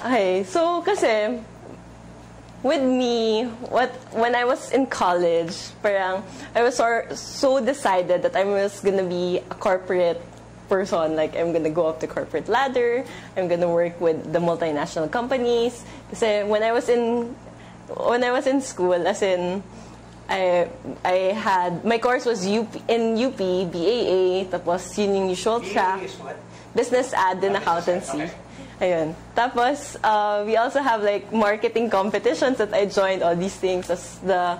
Okay, so kasi, with me, when I was in college, parang I was so decided that I was gonna be a corporate person. Like, I'm gonna go up the corporate ladder. I'm gonna work with the multinational companies. Kasi when I was in school, as in, I had, my course was in UP, BAA, tapos yun yung usual track. Business ad and accountancy. Okay. Ayun. Tapos, we also have like marketing competitions that I joined, all these things, as the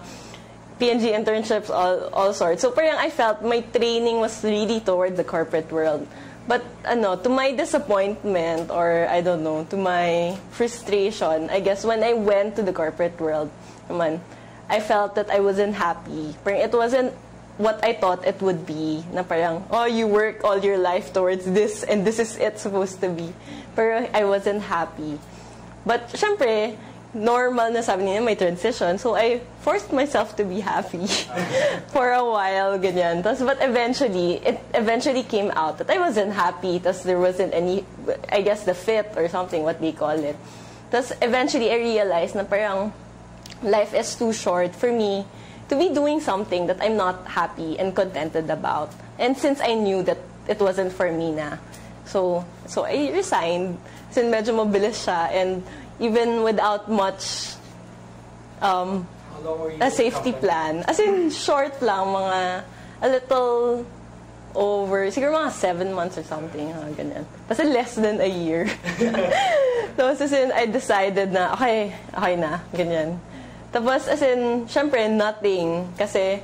PNG internships, all sorts. So parang I felt my training was really toward the corporate world. But to my disappointment, or I don't know, to my frustration, I guess when I went to the corporate world, I felt that I wasn't happy. Parang it wasn't what I thought it would be. Na parang, oh, you work all your life towards this, and this is it supposed to be. Pero I wasn't happy. But syempre, normal na sabi niya, may transition. So I forced myself to be happy for a while, ganyan. But eventually, it eventually came out that I wasn't happy. Tapos there wasn't any, I guess, the fit or something, what they call it. Tapos eventually, I realized na parang life is too short for me to be doing something that I'm not happy and contented about. And since I knew that it wasn't for me na, so I resigned. Since medyo mabilis siya, and even without much a safety plan. As in, short lang, mga a little over, siguro mga 7 months or something, ganyan. Kasi less than a year. So, as in, I decided na, okay na, ganyan. Tapos, as in, syempre, nothing. Kasi,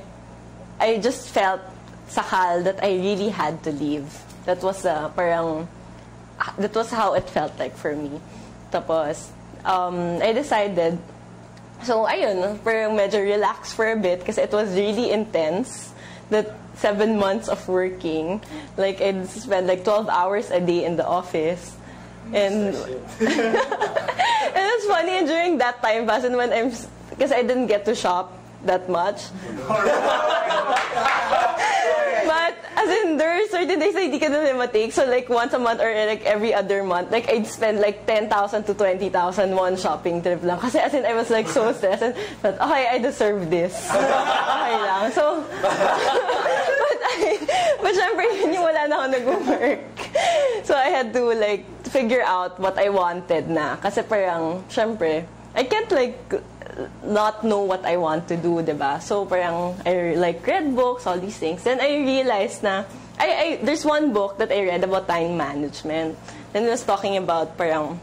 I just felt sakal that I really had to leave. That was that was how it felt like for me. Tapos, I decided, so ayun, parang medyo relax for a bit kasi it was really intense, that 7 months of working. Like, I'd spend like 12 hours a day in the office. And and it's funny, during that time, when because I didn't get to shop that much. But, as in, there are certain days na hindi ka na matake. So, like, once a month or like every other month, like, I'd spend like 10,000 to 20,000 one shopping trip lang. Kasi, as in, I was like so stressed. And thought, okay, I deserve this. Okay lang. So, but syempre, yun yung wala na ako nag-work. So, I had to, like, figure out what I wanted na. Kasi parang, syempre, I can't, like, not know what I want to do, diba? So parang I like read books, all these things. Then I realized na there's one book that I read about time management. Then it was talking about parang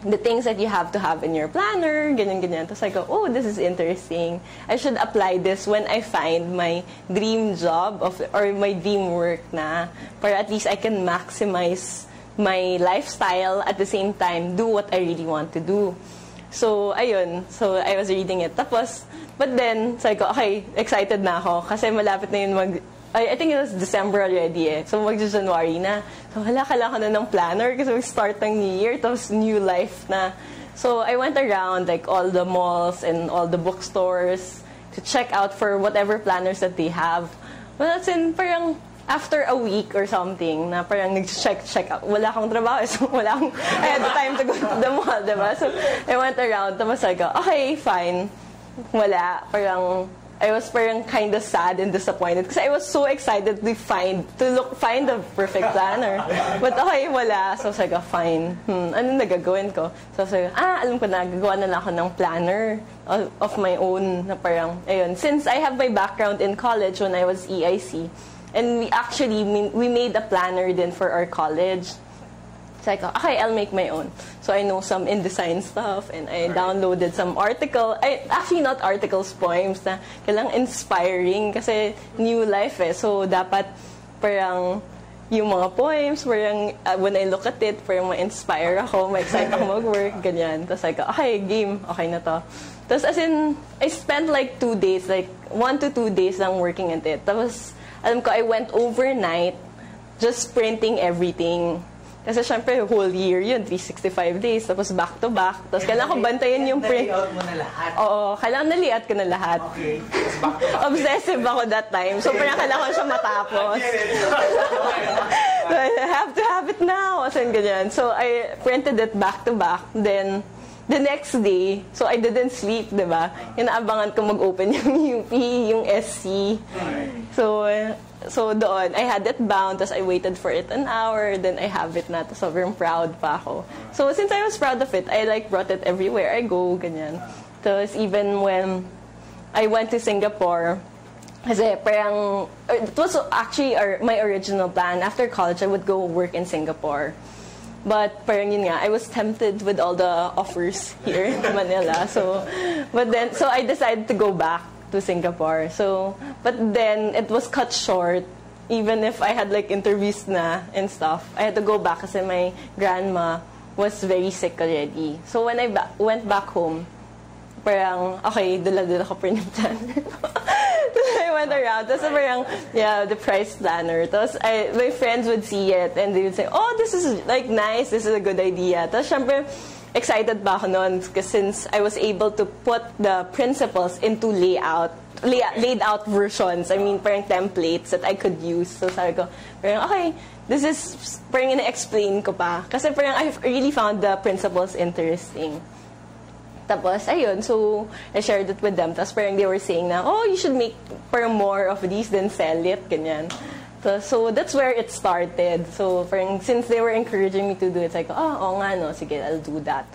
the things that you have to have in your planner, ganyan. Tapos I go, oh, this is interesting. I should apply this when I find my dream job or my dream work na, para at least I can maximize my lifestyle at the same time do what I really want to do. So, ayun. So, I was reading it. Tapos, but then, sabi ko, okay, excited na ako. Kasi malapit na yun I think it was December already eh. So, mag-January na. So, kailangan ko na ng planner kasi mag-start ng new year. Tapos, new life na. So, I went around, like, all the malls and all the bookstores to check out for whatever planners that they have. Well, that's in, parang, after a week or something, na parang nag-check out. Wala akong trabaho, so I had the time to go to the mall, diba? So, I went around, tapos I go, okay, fine. Wala. Parang, I was parang kind of sad and disappointed because I was so excited to find the perfect planner. But okay, wala. So, I go, fine. Ano nagagawin ko? So, alam ko na, gagawa na lang ako ng planner of my own, na parang, ayun. Since I have my background in college when I was EIC, and we made a planner then for our college. So I go, okay, I'll make my own. So I know some InDesign stuff, and I downloaded some actually not articles, poems na kailang inspiring kasi new life eh. So dapat parang yung mga poems, parang when I look at it, parang ma-inspire ako, ma-excite ako mag-work, ganyan. Tapos I go, okay, game, okay na to. Tapos as in, I spent like 2 days, like 1 to 2 days lang working at it. Tapos alam ko, I went overnight just printing everything. Kasi syempre, whole year yun, 365 days, tapos back to back. Tapos kailangan ko bantayan yung print. Na-layout mo na lahat? Oo, kailangan na-layout ko na lahat. Okay. Tapos back to back. Obsessive ako that time. So, parang kailangan ko siya matapos. So, I have to have it now. 2,000, ganyan. So, I printed it back to back. Then, the next day, so I didn't sleep, diba? Inaabangan ko mag-open yung UP, yung SC. So doon, I had it bound, tapos I waited for it an hour, then I have it na, tapos sobrang proud pa ako. So since I was proud of it, I like brought it everywhere I go, ganyan. Tapos even when I went to Singapore, kasi parang, it was actually my original plan. After college, I would go work in Singapore. But parang yun nga, I was tempted with all the offers here in Manila. So I decided to go back to Singapore. So, but then it was cut short. Even if I had like interviews na and stuff, I had to go back kasi my grandma was very sick already. So when I went back home, parang, okay, dala-dala ko pa yung planner ko. I went around. Tapos parang, yeah, the price planner. Tapos my friends would see it and they would say, oh, this is like nice. This is a good idea. Tapos syempre, excited ba ako noon because since I was able to put the principles into laid out versions. I mean, parang templates that I could use. So sabi ko, parang, okay, this is, parang ina-explain ko pa. Kasi parang I really found the principles interesting. Tapos, ayun, so I shared it with them. Tapos parang they were saying na, oh, you should make parang more of these than sell it, ganyan. So that's where it started. So parang since they were encouraging me to do it, it's like, oh nga no, sige, I'll do that.